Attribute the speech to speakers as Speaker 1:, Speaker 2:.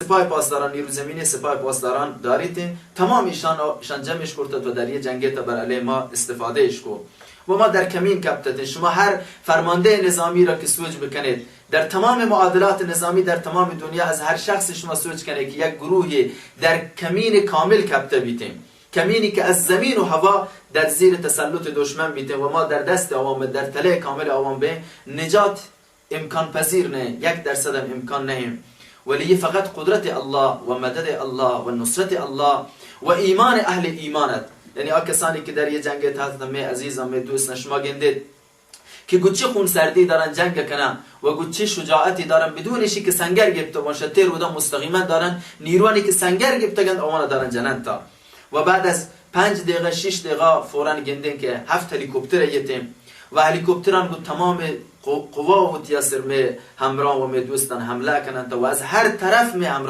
Speaker 1: سپاه پاسداران نیرو زمینی سپاه پاسداران دارید تمام ایشان جمعش کرد و در یه جنگی تا بر علیه ما استفاده اش کو و ما در کمین کبتت. شما هر فرمانده نظامی را که سوچ بکنید در تمام معادلات نظامی در تمام دنیا از هر شخص شما سوچ کنید که یک گروهی در کمین کامل کبته بیتیم، کمینی که از زمین و هوا در زیر تسلط دشمن بیتیم و ما در دست عوام در تله کامل عوام به نجات امکان پذیر نه، 1% امکان نه، ولی فقط قدرت الله و مدد الله و نصرت الله و ایمان اهل ایمانت. یعنی کسانی که در یه جنگ تحت می عزیزم می دوست نشما گندید که گوچه خون سردی دارن جنگ کنن و گوچه شجاعتی دارن بدونشی که سنگر گرفته باشه تیر و مستقیما دارن نیروانی که سنگر گرفته گند آوانا دارن جنن تا و بعد از 5 دقیقه 6 دقیقه فوراً گندین که 7 هلیکوپتر یتیم و هلیکوپتران بود تمام قوا و تیاسر می همراه و می دوستان حمله کنند و از هر طرف می همراه